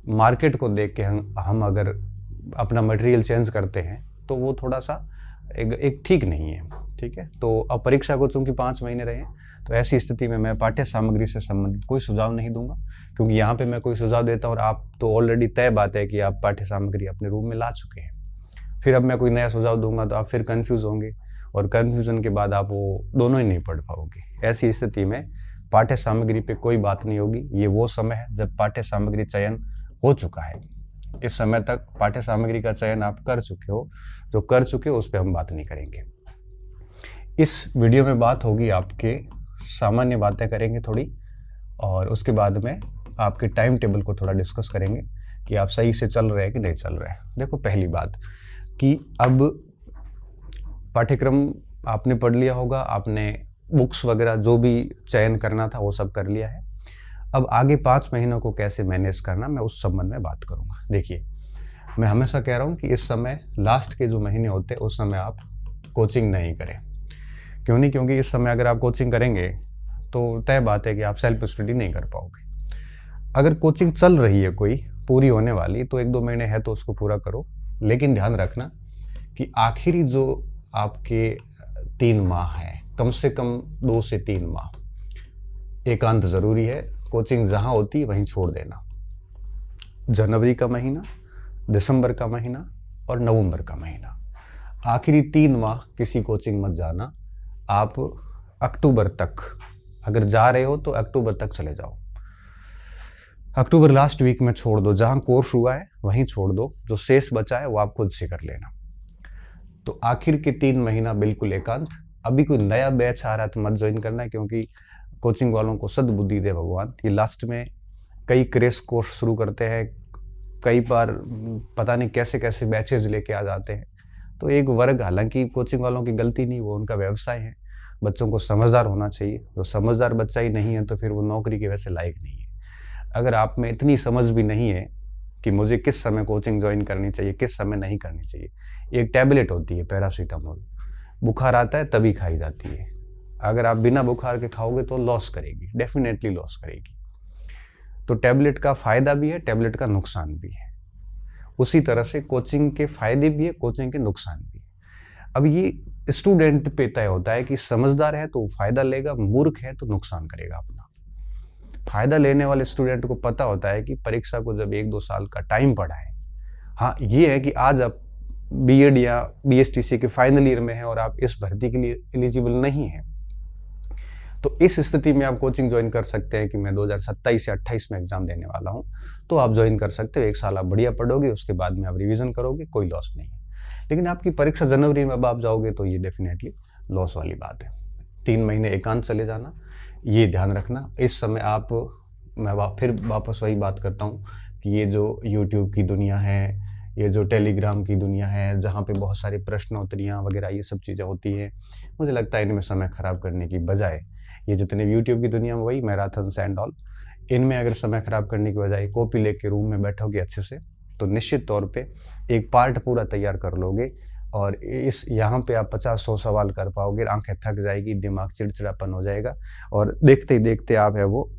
Market को देख के हम अगर अपना मटेरियल चेंज करते हैं तो वो थोड़ा सा एक ठीक नहीं है। ठीक है, तो अब परीक्षा को चूंकि 5 महीने रहे हैं, तो ऐसी स्थिति में मैं पाठ्य सामग्री से संबंधित कोई सुझाव नहीं दूंगा, क्योंकि यहाँ पे मैं कोई सुझाव देता हूँ और आप तो ऑलरेडी तय बात है कि आप पाठ्य सामग्री अपने रूम में ला चुके हैं। फिर अब मैं कोई नया सुझाव दूंगा तो आप फिर कंफ्यूज होंगे, और कंफ्यूजन के बाद आप वो दोनों ही नहीं पढ़ पाओगे। ऐसी स्थिति में पाठ्य सामग्री पे कोई बात नहीं होगी। ये वो समय है जब पाठ्य सामग्री चयन हो चुका है। इस समय तक पाठ्य सामग्री का चयन आप कर चुके हो, जो कर चुके हो उस पर हम बात नहीं करेंगे। इस वीडियो में बात होगी आपके सामान्य बातें करेंगे थोड़ी, और उसके बाद में आपके टाइम टेबल को थोड़ा डिस्कस करेंगे कि आप सही से चल रहे हैं कि नहीं चल रहे हैं। देखो, पहली बात कि अब पाठ्यक्रम आपने पढ़ लिया होगा, आपने बुक्स वगैरह जो भी चयन करना था वो सब कर लिया है। अब आगे 5 महीनों को कैसे मैनेज करना, मैं उस संबंध में बात करूंगा। देखिए, मैं हमेशा कह रहा हूँ कि इस समय लास्ट के जो महीने होते हैं उस समय आप कोचिंग नहीं करें। क्यों नहीं? क्योंकि इस समय अगर आप कोचिंग करेंगे तो तय बात है कि आप सेल्फ स्टडी नहीं कर पाओगे। अगर कोचिंग चल रही है कोई पूरी होने वाली, तो 1-2 महीने है तो उसको पूरा करो, लेकिन ध्यान रखना कि आखिरी जो आपके 3 माह है, कम से कम 2 से 3 माह एकांत जरूरी है। कोचिंग जहां होती वहीं छोड़ देना। जनवरी का महीना, दिसंबर का महीना और नवंबर का महीना, आखिरी 3 माह किसी कोचिंग मत जाना। आप अक्टूबर तक अगर जा रहे हो तो अक्टूबर तक चले जाओ। अक्टूबर लास्ट वीक में छोड़ दो, जहां कोर्स हुआ है वहीं छोड़ दो, जो शेष बचा है वो आप खुद से कर लेना। तो आखिर के 3 महीना बिल्कुल एकांत। अभी कोई नया बैच आ रहा है तो मत ज्वाइन करना, क्योंकि कोचिंग वालों को सद्बुद्धि दे भगवान, ये लास्ट में कई क्रैश कोर्स शुरू करते हैं, कई बार पता नहीं कैसे कैसे बैचेज लेके आ जाते हैं। तो एक वर्ग, हालांकि कोचिंग वालों की गलती नहीं, वो उनका व्यवसाय है। बच्चों को समझदार होना चाहिए। तो समझदार बच्चा ही नहीं है तो फिर वो नौकरी के वैसे लायक नहीं है। अगर आप में इतनी समझ भी नहीं है कि मुझे किस समय कोचिंग ज्वाइन करनी चाहिए, किस समय नहीं करनी चाहिए। एक टैबलेट होती है पैरासीटामोल, बुखार आता है तभी खाई जाती है। अगर आप बिना बुखार के खाओगे तो लॉस करेगी, डेफिनेटली लॉस करेगी। तो टैबलेट का फायदा भी है, टैबलेट का नुकसान भी है। उसी तरह से कोचिंग के फायदे भी है, कोचिंग के नुकसान भी है। अब ये स्टूडेंट पे तय होता है कि समझदार है तो फायदा लेगा, मूर्ख है तो नुकसान करेगा अपना। फायदा लेने वाले स्टूडेंट को पता होता है कि परीक्षा को जब 1-2 साल का टाइम पड़ा है, हाँ ये है कि आज आप बीएड या बीएसटीसी के फाइनल ईयर में है और आप इस भर्ती के लिए एलिजिबल नहीं है, तो इस स्थिति में आप कोचिंग ज्वाइन कर सकते हैं कि मैं 2027 या 28 में एग्जाम देने वाला हूं, तो आप ज्वाइन कर सकते हो। 1 साल आप बढ़िया पढ़ोगे, उसके बाद में आप रिवीजन करोगे, कोई लॉस नहीं है। लेकिन आपकी परीक्षा जनवरी में अब आप जाओगे तो ये डेफिनेटली लॉस वाली बात है। 3 महीने एकांत चले जाना, ये ध्यान रखना। इस समय आप, मैं फिर वापस वही बात करता हूँ कि ये जो यूट्यूब की दुनिया है, ये जो टेलीग्राम की दुनिया है, जहाँ पे बहुत सारी प्रश्नोत्तरियाँ वगैरह ये सब चीज़ें होती हैं, मुझे लगता है इनमें समय खराब करने की बजाय, ये जितने यूट्यूब की दुनिया में वही मैराथन एंड ऑल, इनमें अगर समय खराब करने की बजाय कॉपी लेके रूम में बैठोगे अच्छे से, तो निश्चित तौर पे एक पार्ट पूरा तैयार कर लोगे। और इस यहाँ पे आप 50-100 सवाल कर पाओगे, आंखें थक जाएगी, दिमाग चिड़चिड़ापन हो जाएगा, और देखते ही देखते आप है वो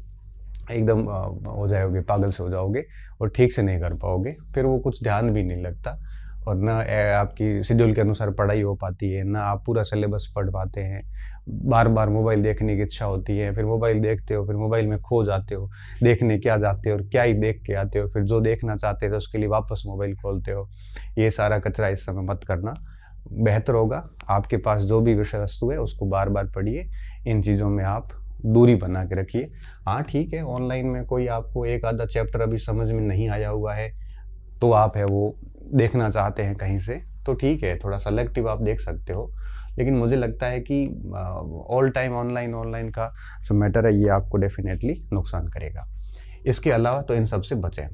एकदम हो जाओगे, पागल से हो जाओगे और ठीक से नहीं कर पाओगे। फिर वो कुछ ध्यान भी नहीं लगता, और ना आपकी शेड्यूल के अनुसार पढ़ाई हो पाती है, ना आप पूरा सिलेबस पढ़ पाते हैं। बार बार मोबाइल देखने की इच्छा होती है, फिर मोबाइल देखते हो, फिर मोबाइल में खो जाते हो, देखने क्या जाते हो और क्या ही देख के आते हो, फिर जो देखना चाहते थे उसके लिए वापस मोबाइल खोलते हो। ये सारा कचरा इस समय मत करना, बेहतर होगा आपके पास जो भी विषय वस्तु है उसको बार बार पढ़िए। इन चीज़ों में आप दूरी बना के रखिए। हाँ ठीक है, ऑनलाइन में कोई आपको एक आधा चैप्टर अभी समझ में नहीं आया हुआ है तो आप है वो देखना चाहते हैं कहीं से, तो ठीक है, थोड़ा सेलेक्टिव आप देख सकते हो। लेकिन मुझे लगता है कि ऑल टाइम ऑनलाइन का जो मैटर है ये आपको डेफिनेटली नुकसान करेगा। इसके अलावा तो इन सब से बचें।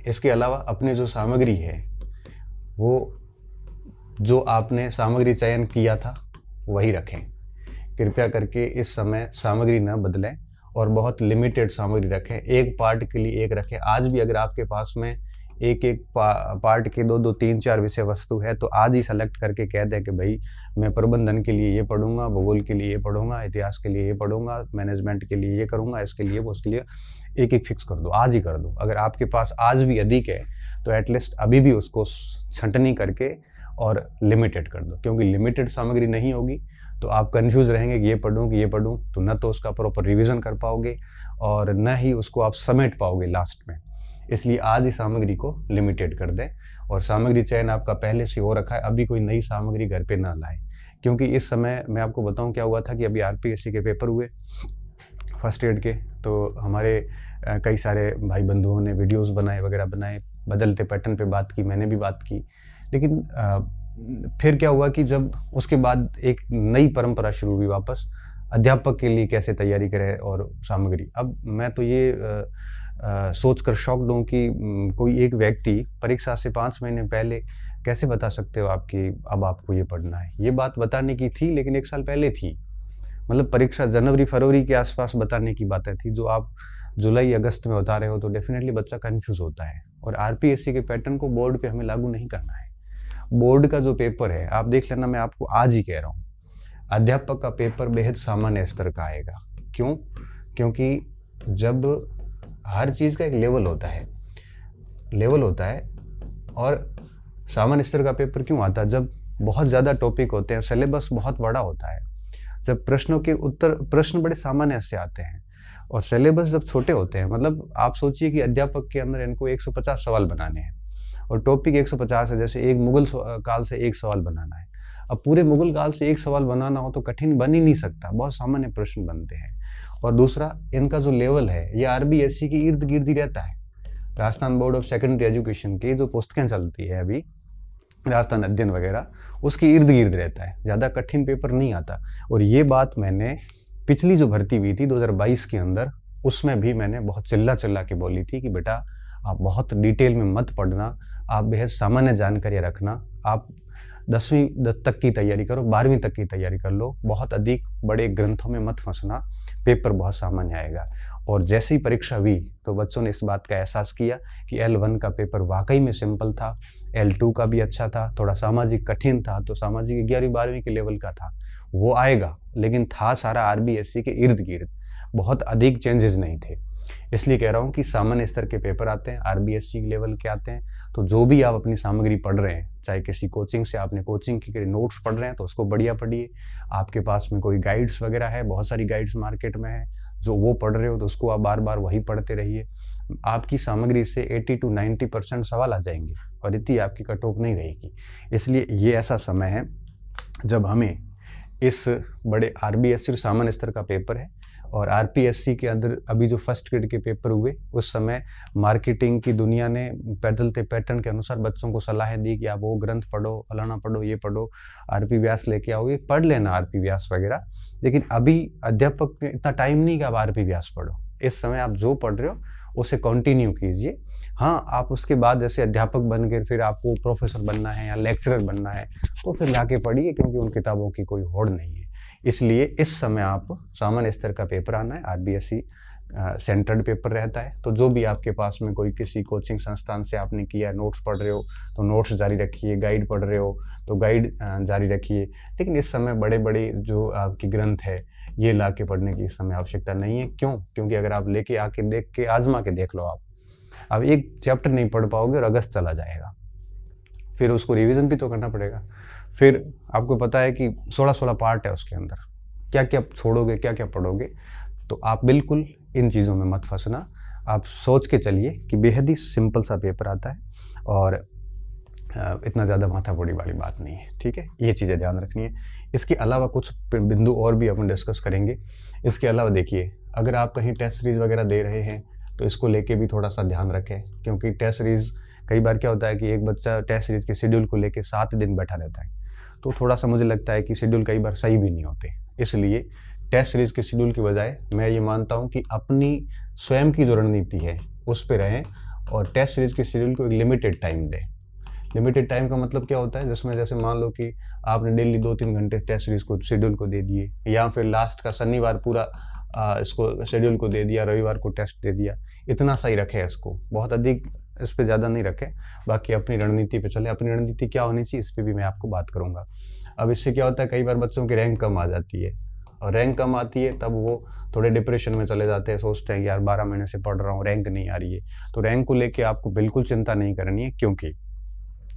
इसके अलावा अपनी जो सामग्री है, वो जो आपने सामग्री चयन किया था वही रखें। कृपया करके इस समय सामग्री न बदलें और बहुत लिमिटेड सामग्री रखें। एक पार्ट के लिए एक रखें। आज भी अगर आपके पास में एक पार्ट के 2-2, 3-4 विषय वस्तु है तो आज ही सेलेक्ट करके कह दें कि भाई मैं प्रबंधन के लिए ये पढ़ूंगा, भूगोल के लिए ये पढ़ूंगा, इतिहास के लिए ये पढ़ूंगा, मैनेजमेंट के लिए ये करूंगा, इसके लिए वो, उसके लिए एक एक फिक्स कर दो, आज ही कर दो। अगर आपके पास आज भी अधिक है तो एटलीस्ट अभी भी उसको छंटनी करके और लिमिटेड कर दो, क्योंकि लिमिटेड सामग्री नहीं होगी तो आप कंफ्यूज रहेंगे कि ये पढ़ूं कि ये पढ़ूं, तो न तो उसका प्रॉपर रिवीजन कर पाओगे और न ही उसको आप समेट पाओगे लास्ट में। इसलिए आज ही सामग्री को लिमिटेड कर दें और सामग्री चयन आपका पहले से हो रखा है, अभी कोई नई सामग्री घर पे ना लाए। क्योंकि इस समय मैं आपको बताऊं क्या हुआ था कि अभी आरपीएससी के पेपर हुए फर्स्ट एड के, तो हमारे कई सारे भाई बंधुओं ने वीडियोस बनाए वगैरह बनाए, बदलते पैटर्न पे बात की, मैंने भी बात की। लेकिन फिर क्या हुआ कि जब उसके बाद एक नई परंपरा शुरू हुई वापस, अध्यापक के लिए कैसे तैयारी करें और सामग्री। अब मैं तो ये सोचकर शॉक्ड हूँ कि कोई एक व्यक्ति परीक्षा से 5 महीने पहले कैसे बता सकते हो आपकी अब आपको ये पढ़ना है। ये बात बताने की थी लेकिन 1 साल पहले थी, मतलब परीक्षा जनवरी फरवरी के आसपास बताने की बातें थी। जो आप जुलाई अगस्त में बता रहे हो तो डेफिनेटली बच्चा कंफ्यूज होता है। और आरपीएससी के पैटर्न को बोर्ड पे हमें लागू नहीं करना है। बोर्ड का जो पेपर है आप देख लेना, मैं आपको आज ही कह रहा हूँ, अध्यापक का पेपर बेहद सामान्य स्तर का आएगा। क्यों? क्योंकि जब हर चीज़ का एक लेवल होता है और सामान्य स्तर का पेपर क्यों आता है? जब बहुत ज़्यादा टॉपिक होते हैं, सिलेबस बहुत बड़ा होता है, जब प्रश्नों के उत्तर प्रश्न बड़े सामान्य से आते हैं और सिलेबस जब छोटे होते हैं, मतलब आप सोचिए कि अध्यापक के अंदर इनको 150 सवाल बनाने हैं और टॉपिक 150 है। जैसे एक मुगल काल से एक सवाल बनाना है, अब पूरे मुगल काल से एक सवाल बनाना हो तो कठिन बन ही नहीं सकता, बहुत सामान्य प्रश्न बनते हैं। और दूसरा, इनका जो लेवल है ये आरबीएससी के इर्द गिर्द ही रहता है। Rajasthan board of secondary education की जो पुस्तकें चलती है अभी, राजस्थान अध्ययन वगैरह, उसके इर्द गिर्द रहता है, ज़्यादा कठिन पेपर नहीं आता। और ये बात मैंने पिछली जो भर्ती हुई थी 2022 के अंदर, उसमें भी मैंने बहुत चिल्ला के बोली थी कि बेटा आप बहुत डिटेल में मत पढ़ना, आप बेहद सामान्य जानकारी रखना, आप 10वीं तक की तैयारी करो, 12वीं तक की तैयारी कर लो, बहुत अधिक बड़े ग्रंथों में मत फंसना, पेपर बहुत सामान्य आएगा। और जैसे ही परीक्षा हुई तो बच्चों ने इस बात का एहसास किया कि L1 का पेपर वाकई में सिंपल था, L2 का भी अच्छा था, थोड़ा सामाजिक कठिन था, तो सामाजिक 11वीं 12वीं के लेवल का था, वो आएगा, लेकिन था सारा आरबीएससी के इर्द गिर्द, बहुत अधिक चेंजेस नहीं थे। इसलिए कह रहा हूँ कि सामान्य स्तर के पेपर आते हैं, आरबीएससी लेवल के आते हैं। तो जो भी आप अपनी सामग्री पढ़ रहे हैं, चाहे किसी कोचिंग से आपने कोचिंग के नोट्स पढ़ रहे हैं तो उसको बढ़िया पढ़िए, आपके पास में कोई गाइड्स वगैरह है, बहुत सारी गाइड्स मार्केट में है, जो वो पढ़ रहे हो तो उसको आप बार बार वही पढ़ते रहिए। आपकी सामग्री से 80 to 90% सवाल आ जाएंगे और इतनी आपकी कट ऑफ नहीं रहेगी। इसलिए ये ऐसा समय है जब हमें इस बड़े आरबीएससी सामान्य स्तर का पेपर है और आरपीएससी के अंदर अभी जो फर्स्ट ग्रेड के पेपर हुए, उस समय मार्केटिंग की दुनिया ने बदलते पैटर्न के अनुसार बच्चों को सलाहें दी कि आप वो ग्रंथ पढ़ो, फलाना पढ़ो, ये पढ़ो, आरपी व्यास लेके आओ, ये पढ़ लेना आरपी व्यास वगैरह। लेकिन अभी अध्यापक में इतना टाइम नहीं कि आप आरपी व्यास पढ़ो। इस समय आप जो पढ़ रहे हो उसे कंटिन्यू कीजिए। हाँ, आप उसके बाद जैसे अध्यापक बन के फिर आपको प्रोफेसर बनना है या लेक्चरर बनना है तो फिर जाके पढ़िए, क्योंकि उन किताबों की कोई होड़ नहीं है। इसलिए इस समय आप सामान्य स्तर का पेपर आना है, आरबीएससी सेंटर्ड पेपर रहता है। तो जो भी आपके पास में कोई किसी कोचिंग संस्थान से आपने किया, नोट्स पढ़ रहे हो तो नोट्स जारी रखिए, गाइड पढ़ रहे हो तो गाइड जारी रखिए। लेकिन इस समय बड़े बड़े जो आपकी ग्रंथ है ये ला के पढ़ने की इस समय आवश्यकता नहीं है। क्यों? क्योंकि अगर आप लेके आके देख के आजमा के देख लो, आप एक चैप्टर नहीं पढ़ पाओगे और अगस्त चला जाएगा, फिर उसको रिवीजन भी तो करना पड़ेगा। फिर आपको पता है कि 16 पार्ट है उसके अंदर, क्या क्या छोड़ोगे, क्या क्या पढ़ोगे। तो आप बिल्कुल इन चीज़ों में मत फंसना। आप सोच के चलिए कि बेहद ही सिंपल सा पेपर आता है और इतना ज़्यादा माथापड़ी वाली बात नहीं है। ठीक है, ये चीज़ें ध्यान रखनी है। इसके अलावा कुछ बिंदु और भी अपन डिस्कस करेंगे। इसके अलावा देखिए, अगर आप कहीं टेस्ट सीरीज़ वगैरह दे रहे हैं तो इसको लेके भी थोड़ा सा ध्यान रखें, क्योंकि टेस्ट सीरीज़ कई बार क्या होता है कि एक बच्चा टेस्ट सीरीज़ के शेड्यूल को लेके 7 दिन बैठा रहता है, तो थोड़ा सा मुझे लगता है कि शेड्यूल कई बार सही भी नहीं होते। इसलिए टेस्ट सीरीज़ के शेड्यूल के बजाय मैं ये मानता हूँ कि अपनी स्वयं की जो रणनीति है उस पर रहें और टेस्ट सीरीज़ के शेड्यूल को एक लिमिटेड टाइम दें। लिमिटेड टाइम का मतलब क्या होता है, जिसमें जैसे मान लो कि आपने डेली 2-3 घंटे टेस्ट सीरीज़ को शेड्यूल को दे दिए, या फिर लास्ट का शनिवार पूरा इसको शेड्यूल को दे दिया, रविवार को टेस्ट दे दिया, इतना सही रखे इसको, बहुत अधिक इस पे ज़्यादा नहीं रखे। बाकी अपनी रणनीति पे चले। अपनी रणनीति क्या होनी चाहिए इस पे भी मैं आपको बात करूँगा। अब इससे क्या होता है, कई बार बच्चों की रैंक कम आ जाती है और रैंक कम आती है तब वो थोड़े डिप्रेशन में चले जाते हैं, सोचते हैं कि यार 12 महीने से पढ़ रहा हूँ, रैंक नहीं आ रही है। तो रैंक को लेके आपको बिल्कुल चिंता नहीं करनी है,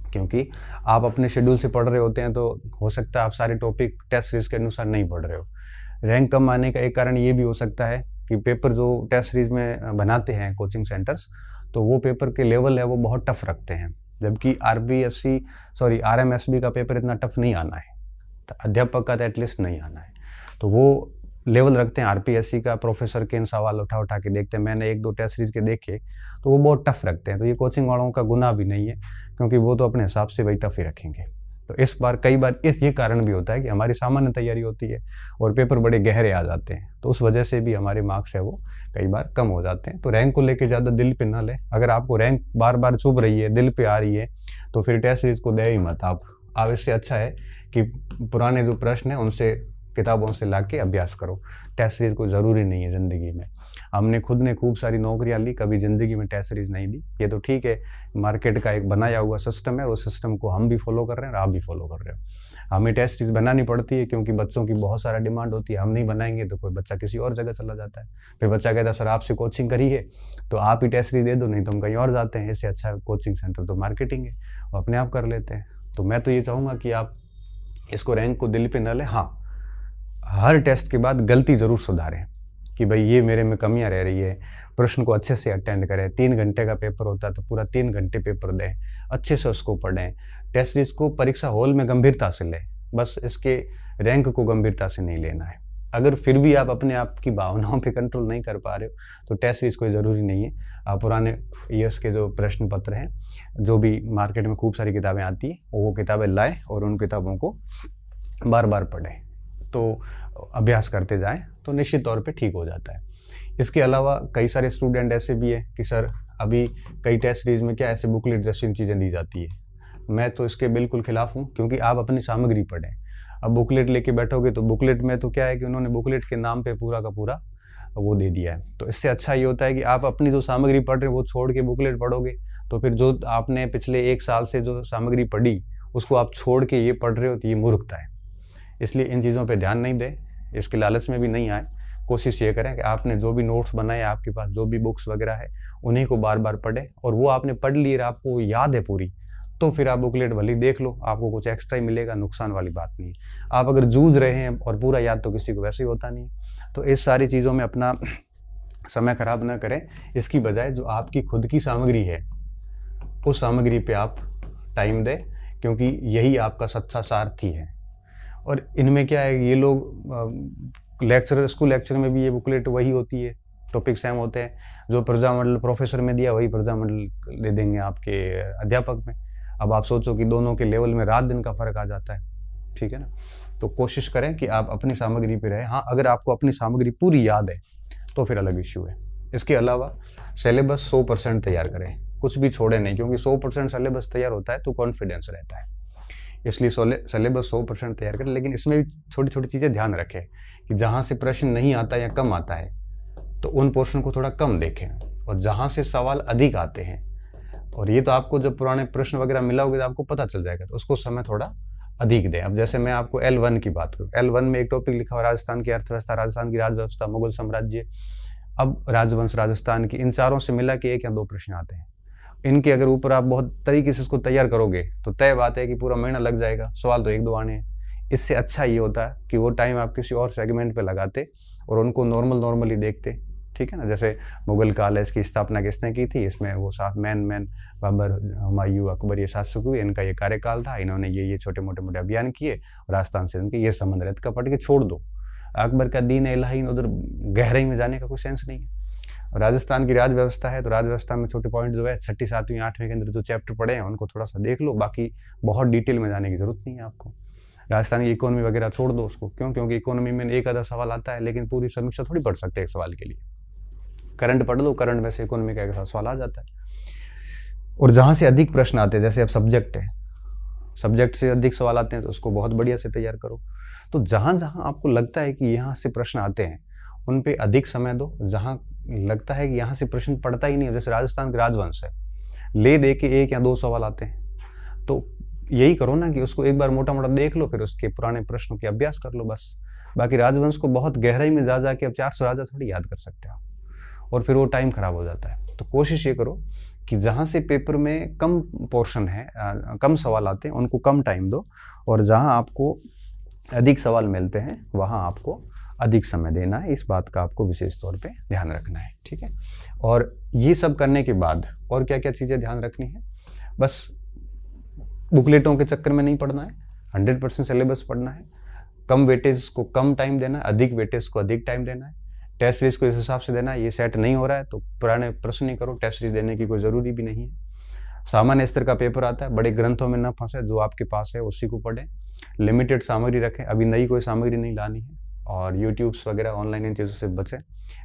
क्योंकि आप अपने शेड्यूल से पढ़ रहे होते हैं, तो हो सकता है आप सारे टॉपिक टेस्ट सीरीज के अनुसार नहीं पढ़ रहे हो। रैंक कम आने का एक कारण ये भी हो सकता है कि पेपर जो टेस्ट सीरीज में बनाते हैं कोचिंग सेंटर्स, तो वो पेपर के लेवल है वो बहुत टफ रखते हैं, जबकि RMSB का पेपर इतना टफ नहीं आना है, तो अध्यापक का तो एटलीस्ट नहीं आना है। तो वो लेवल रखते हैं RPSC का, प्रोफेसर के इन सवाल उठा के देखते हैं। मैंने 1-2 टेस्ट सीरीज के देखे तो वो बहुत टफ रखते हैं। तो ये कोचिंग वालों का गुनाह भी नहीं है, क्योंकि वो तो अपने हिसाब से वही टफ ही रखेंगे। तो इस बार कई बार ये कारण भी होता है कि हमारी सामान्य तैयारी होती है और पेपर बड़े गहरे आ जाते हैं, तो उस वजह से भी हमारे मार्क्स है वो कई बार कम हो जाते हैं। तो रैंक को लेके ज़्यादा दिल पे ना ले। अगर आपको रैंक बार बार चुभ रही है, दिल पे आ रही है, तो फिर टेस्ट सीरीज को दे ही मत आप। इससे अच्छा है कि पुराने जो प्रश्न हैं उनसे, किताबों से लाके अभ्यास करो। टेस्ट सीरीज कोई ज़रूरी नहीं है ज़िंदगी में। हमने खुद ने खूब सारी नौकरियां ली, कभी ज़िंदगी में टेस्ट सीरीज नहीं दी। ये तो ठीक है, मार्केट का एक बनाया हुआ सिस्टम है, उस सिस्टम को हम भी फॉलो कर रहे हैं और आप भी फॉलो कर रहे हो। हमें टेस्ट सीरीज बनानी पड़ती है क्योंकि बच्चों की बहुत सारा डिमांड होती है। हम नहीं बनाएंगे तो कोई बच्चा किसी और जगह चला जाता है, फिर बच्चा कहता है सर आपसे कोचिंग करी है तो आप ही टेस्ट सीरीज दे दो, नहीं तो हम कहीं और जाते हैं। इससे अच्छा कोचिंग सेंटर तो मार्केटिंग है, वो अपने आप कर लेते हैं। तो मैं तो ये चाहूँगा कि आप इसको रैंक को दिल पे न लें। हाँ, हर टेस्ट के बाद गलती ज़रूर सुधारें कि भाई ये मेरे में कमियां रह रही है। प्रश्न को अच्छे से अटेंड करें। 3 घंटे का पेपर होता है तो पूरा 3 घंटे पेपर दें, अच्छे से उसको पढ़ें। टेस्ट सीरीज को परीक्षा हॉल में गंभीरता से लें, बस इसके रैंक को गंभीरता से नहीं लेना है। अगर फिर भी आप अपने आप की भावनाओं पे कंट्रोल नहीं कर पा रहे हो तो टेस्ट सीरीज कोई ज़रूरी नहीं है। आप पुराने ईयर्स के जो प्रश्न पत्र हैं, जो भी मार्केट में खूब सारी किताबें आती हैं, वो किताबें लाएँ और उन किताबों को बार बार पढ़ें, तो अभ्यास करते जाएं तो निश्चित तौर पे ठीक हो जाता है। इसके अलावा कई सारे स्टूडेंट ऐसे भी हैं कि सर अभी कई टेस्ट सीरीज में क्या ऐसे बुकलेट जैसी चीज़ें दी जाती है। मैं तो इसके बिल्कुल खिलाफ हूँ, क्योंकि आप अपनी सामग्री पढ़ें। अब बुकलेट लेके बैठोगे तो बुकलेट में तो क्या है कि उन्होंने बुकलेट के नाम पे पूरा का पूरा वो दे दिया है। तो इससे अच्छा ये होता है कि आप अपनी जो सामग्री पढ़ रहे हो वो छोड़ के बुकलेट पढ़ोगे, तो फिर जो आपने पिछले 1 साल से जो सामग्री पढ़ी उसको आप छोड़ के ये पढ़ रहे हो, तो ये मूर्खता है। इसलिए इन चीज़ों पे ध्यान नहीं दें, इसके लालच में भी नहीं आए। कोशिश ये करें कि आपने जो भी नोट्स बनाए, आपके पास जो भी बुक्स वगैरह है, उन्हीं को बार बार पढ़ें, और वो आपने पढ़ ली और आपको याद है पूरी, तो फिर आप बुकलेट भले देख लो, आपको कुछ एक्स्ट्रा ही मिलेगा, नुकसान वाली बात नहीं है। आप अगर जूझ रहे हैं और पूरा याद तो किसी को वैसे ही होता नहीं है, तो इस सारी चीज़ों में अपना समय खराब ना करें। इसकी बजाय जो आपकी खुद की सामग्री है उस सामग्री पे आप टाइम दें, क्योंकि यही आपका सच्चा सारथी है। और इनमें क्या है, ये लोग स्कूल लेक्चर में भी ये बुकलेट वही होती है, टॉपिक सेम होते हैं। जो प्रजामंडल प्रोफेसर में दिया वही प्रजामंडल दे देंगे आपके अध्यापक में। अब आप सोचो कि दोनों के लेवल में रात दिन का फ़र्क आ जाता है, ठीक है ना। तो कोशिश करें कि आप अपनी सामग्री पे रहें। हाँ, अगर आपको अपनी सामग्री पूरी याद है तो फिर अलग इश्यू है। इसके अलावा सिलेबस 100% तैयार करें, कुछ भी छोड़े नहीं, क्योंकि 100% सिलेबस तैयार होता है तो कॉन्फिडेंस रहता है। इसलिए सिलेबस 100% तैयार करें, लेकिन इसमें भी छोटी छोटी चीज़ें ध्यान रखें कि जहाँ से प्रश्न नहीं आता या कम आता है तो उन पोर्शन को थोड़ा कम देखें, और जहाँ से सवाल अधिक आते हैं, और ये तो आपको जब पुराने प्रश्न वगैरह मिलाओगे तो आपको पता चल जाएगा, तो उसको समय थोड़ा अधिक दें। अब जैसे मैं आपको L1 की बात करूँ, L1 में एक टॉपिक लिखा हुआ राजस्थान की अर्थव्यवस्था, राजस्थान की राजव्यवस्था, मुगल साम्राज्य, अब राजवंश राजस्थान की, इन चारों से मिला के 1 या 2 प्रश्न आते हैं। इनके अगर ऊपर आप बहुत तरीके से इसको तैयार करोगे तो तय बात है कि पूरा महीना लग जाएगा, सवाल तो 1-2 आने हैं। इससे अच्छा ये होता है कि वो टाइम आप किसी और सेगमेंट पे लगाते और उनको नॉर्मली देखते, ठीक है ना। जैसे मुगल काल है, इसकी स्थापना किसने की थी, इसमें वो 7 मैन बाबर, हुमायूं, अकबर, ये 7 शासक हुए, इनका ये कार्यकाल था, इन्होंने ये छोटे मोटे अभियान किए, राजस्थान से इनके ये संबंध रहते का पढ़ के छोड़ दो। अकबर का दीन इलाही, उधर गहराई में जाने का कोई सेंस नहीं है। राजस्थान की राजव्यवस्था है तो राजव्यवस्था में छोटे पॉइंट जो है 6ठी 7वीं 8वीं के अंदर जो चैप्टर पढ़े हैं उनको थोड़ा सा देख लो, बाकी बहुत डिटेल में जाने की जरूरत नहीं है आपको। राजस्थान की इकोनॉमी वगैरह छोड़ दो उसको, क्योंकि इकोनॉमी में 1 आधा सवाल आता है, लेकिन पूरी समीक्षा थोड़ी पढ़ सकते हैं एक सवाल के लिए। करंट पढ़ लो, करंट में से इकोनॉमी का एक सवाल आ जाता है। और जहाँ से अधिक प्रश्न आते हैं, जैसे अब सब्जेक्ट है, सब्जेक्ट से अधिक सवाल आते हैं तो उसको बहुत बढ़िया से तैयार करो। तो जहाँ जहाँ आपको लगता है कि यहाँ से प्रश्न आते हैं उन पे अधिक समय दो। जहाँ लगता है कि यहाँ से प्रश्न पड़ता ही नहीं है, जैसे राजस्थान के राजवंश है, ले दे के 1 या 2 सवाल आते हैं, तो यही करो ना कि उसको एक बार मोटा मोटा देख लो, फिर उसके पुराने प्रश्नों के अभ्यास कर लो, बस बाकी राजवंश को बहुत गहराई में जा के अब 400 राजा थोड़ी याद कर सकते हो, और फिर वो टाइम खराब हो जाता है। तो कोशिश ये करो कि जहाँ से पेपर में कम पोर्शन है, कम सवाल आते हैं, उनको कम टाइम दो, और जहाँ आपको अधिक सवाल मिलते हैं वहाँ आपको अधिक समय देना है। इस बात का आपको विशेष तौर पे ध्यान रखना है, ठीक है। और ये सब करने के बाद और क्या क्या चीज़ें ध्यान रखनी है, बस बुकलेटों के चक्कर में नहीं पढ़ना है, 100% सिलेबस पढ़ना है, कम वेटेज को कम टाइम देना है, अधिक वेटेज को अधिक टाइम देना है, टेस्ट सीरीज को इस हिसाब से देना है। ये सेट नहीं हो रहा है तो पुराने प्रश्न नहीं करो, टेस्ट सीरीज देने की कोई ज़रूरी भी नहीं है। सामान्य स्तर का पेपर आता है, बड़े ग्रंथों में न फंसे, जो आपके पास है उसी को पढ़ें, लिमिटेड सामग्री रखें, अभी नई कोई सामग्री नहीं लानी है, और यूट्यूब्स वगैरह ऑनलाइन इन चीज़ों से बचें।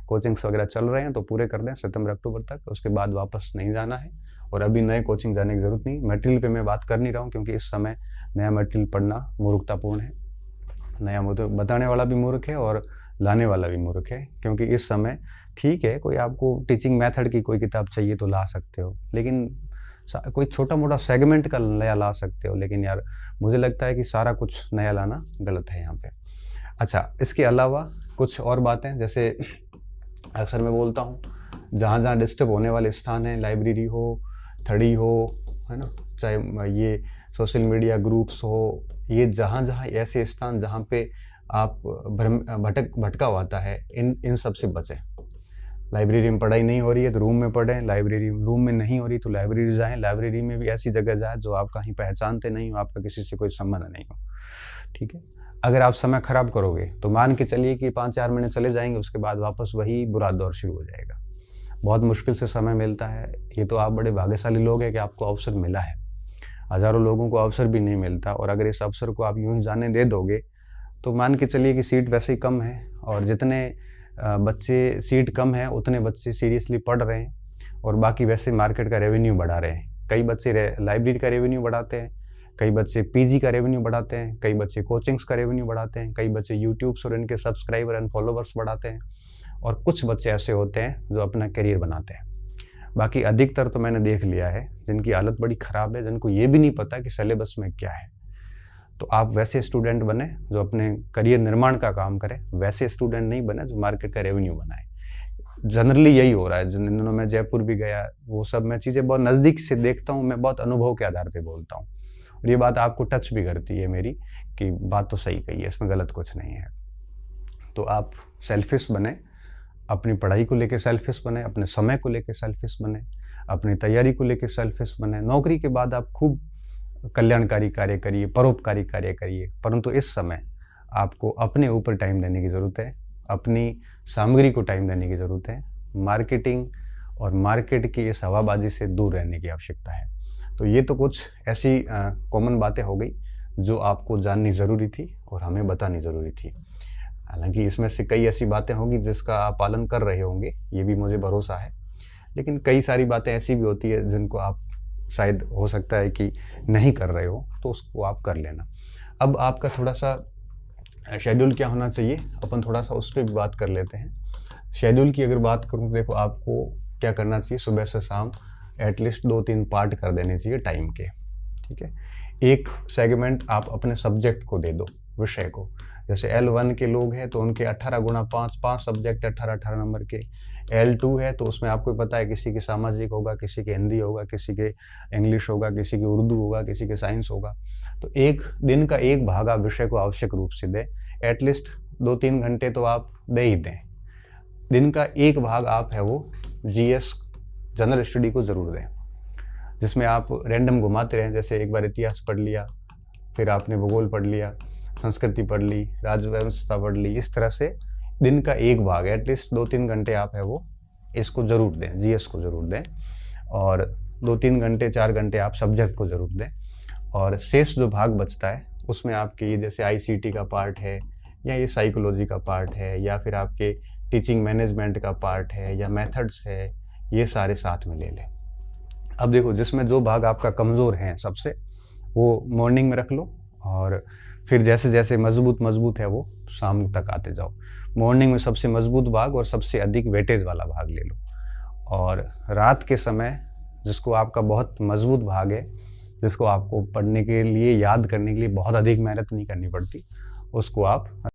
कोचिंग्स वगैरह चल रहे हैं तो पूरे कर दें सितंबर अक्टूबर तक, उसके बाद वापस नहीं जाना है, और अभी नए कोचिंग जाने की ज़रूरत नहीं। मटेरियल पे मैं बात कर नहीं रहा हूँ, क्योंकि इस समय नया मटेरियल पढ़ना मूर्खतापूर्ण है। नया बताने वाला भी मूर्ख है और लाने वाला भी मूर्ख है, क्योंकि इस समय ठीक है, कोई आपको टीचिंग मेथड की कोई किताब चाहिए तो ला सकते हो, लेकिन कोई छोटा मोटा सेगमेंट का नया ला सकते हो, लेकिन यार मुझे लगता है कि सारा कुछ नया लाना गलत है यहाँ पे। अच्छा, इसके अलावा कुछ और बातें, जैसे अक्सर मैं बोलता हूँ, जहाँ जहाँ डिस्टर्ब होने वाले स्थान हैं, लाइब्रेरी हो, थड़ी हो, है ना, चाहे ये सोशल मीडिया ग्रुप्स हो, ये जहाँ जहाँ ऐसे स्थान जहाँ पे आप भटका हुआ है, इन सब से बचें। लाइब्रेरी में पढ़ाई नहीं हो रही है तो रूम में पढ़ें, लाइब्रेरी रूम में नहीं हो रही तो लाइब्रेरी जाएं, लाइब्रेरी में भी ऐसी जगह जाएं जो आप कहीं पहचानते नहीं हो, आपका किसी से कोई संबंध नहीं हो, ठीक है। अगर आप समय खराब करोगे तो मान के चलिए कि 5-4 महीने चले जाएंगे, उसके बाद वापस वही बुरा दौर शुरू हो जाएगा। बहुत मुश्किल से समय मिलता है, ये तो आप बड़े भाग्यशाली लोग हैं कि आपको अवसर मिला है, हज़ारों लोगों को अवसर भी नहीं मिलता, और अगर इस अवसर को आप यूं ही जाने दे दोगे तो मान के चलिए कि सीट वैसे ही कम है, और जितने बच्चे सीट कम है उतने बच्चे सीरियसली पढ़ रहे हैं, और बाकी वैसे मार्केट का रेवेन्यू बढ़ा रहे हैं। कई बच्चे लाइब्रेरी का रेवेन्यू बढ़ाते हैं, कई बच्चे पीजी का रेवेन्यू बढ़ाते हैं, कई बच्चे कोचिंग्स का रेवेन्यू बढ़ाते हैं, कई बच्चे यूट्यूब्स और इनके सब्सक्राइबर एंड फॉलोवर्स बढ़ाते हैं, और कुछ बच्चे ऐसे होते हैं जो अपना करियर बनाते हैं। बाकी अधिकतर तो मैंने देख लिया है जिनकी हालत बड़ी ख़राब है, जिनको ये भी नहीं पता कि सिलेबस में क्या है। तो आप वैसे स्टूडेंट बने जो अपने करियर निर्माण का काम करें, वैसे स्टूडेंट नहीं बने जो मार्केट का रेवेन्यू बनाए। जनरली यही हो रहा है। जिन दिनों मैं जयपुर भी गया, वो सब मैं चीज़ें बहुत नज़दीक से देखता हूँ, मैं बहुत अनुभव के आधार पे बोलता हूँ, और ये बात आपको टच भी करती है मेरी कि बात तो सही कही है, इसमें गलत कुछ नहीं है। तो आप सेल्फिश बने, अपनी पढ़ाई को लेकर सेल्फिश बने, अपने समय को लेकर सेल्फिश बने, अपनी तैयारी को लेकर सेल्फिश बने। नौकरी के बाद आप खूब कल्याणकारी कार्य करिए, परोपकारी कार्य करिए, परंतु इस समय आपको अपने ऊपर टाइम देने की ज़रूरत है, अपनी सामग्री को टाइम देने की ज़रूरत है, मार्केटिंग और मार्केट की इस हवाबाजी से दूर रहने की आवश्यकता है। तो ये तो कुछ ऐसी कॉमन बातें हो गई जो आपको जाननी ज़रूरी थी और हमें बतानी ज़रूरी थी। हालांकि इसमें से कई ऐसी बातें होंगी जिसका आप पालन कर रहे होंगे, ये भी मुझे भरोसा है, लेकिन कई सारी बातें ऐसी भी होती है जिनको आप शायद हो सकता है कि नहीं कर रहे हो, तो उसको आप कर लेना। अब आपका थोड़ा सा शेड्यूल क्या होना चाहिए, अपन थोड़ा सा उस पर भी बात कर लेते हैं। शेड्यूल की अगर बात करूँ तो देखो, आपको क्या करना चाहिए, सुबह से शाम एटलीस्ट 2-3 पार्ट कर देने चाहिए टाइम के, ठीक है। एक सेगमेंट आप अपने सब्जेक्ट को दे दो, विषय को। जैसे L1 के लोग हैं तो उनके 18 गुणा 5 सब्जेक्ट 18 नंबर के। L2 है तो उसमें आपको पता है किसी के सामाजिक होगा, किसी के हिंदी होगा, किसी के इंग्लिश होगा, किसी के उर्दू होगा, किसी के साइंस होगा। तो एक दिन का एक भाग आप विषय को आवश्यक रूप से दें, एटलीस्ट 2-3 घंटे तो आप दे ही दें। दिन का एक भाग आप है वो GS जनरल स्टडी को ज़रूर दें, जिसमें आप रैंडम घुमाते रहें। जैसे एक बार इतिहास पढ़ लिया, फिर आपने भूगोल पढ़ लिया, संस्कृति पढ़ ली, राजव्यवस्था पढ़ ली, इस तरह से दिन का एक भाग एटलीस्ट 2-3 घंटे आप है वो इसको ज़रूर दें, GS को ज़रूर दें, और 2-3 घंटे 4 घंटे आप सब्जेक्ट को ज़रूर दें। और शेष जो भाग बचता है उसमें आपके ये जैसे ICT का पार्ट है, या ये साइकोलॉजी का पार्ट है, या फिर आपके टीचिंग मैनेजमेंट का पार्ट है, या मेथड्स है, ये सारे साथ में ले लें। अब देखो, जिसमें जो भाग आपका कमज़ोर है सबसे, वो मॉर्निंग में रख लो, और फिर जैसे जैसे मजबूत है वो शाम तक आते जाओ। मॉर्निंग में सबसे मजबूत भाग और सबसे अधिक वेटेज वाला भाग ले लो, और रात के समय जिसको आपका बहुत मजबूत भाग है, जिसको आपको पढ़ने के लिए, याद करने के लिए बहुत अधिक मेहनत नहीं करनी पड़ती, उसको आप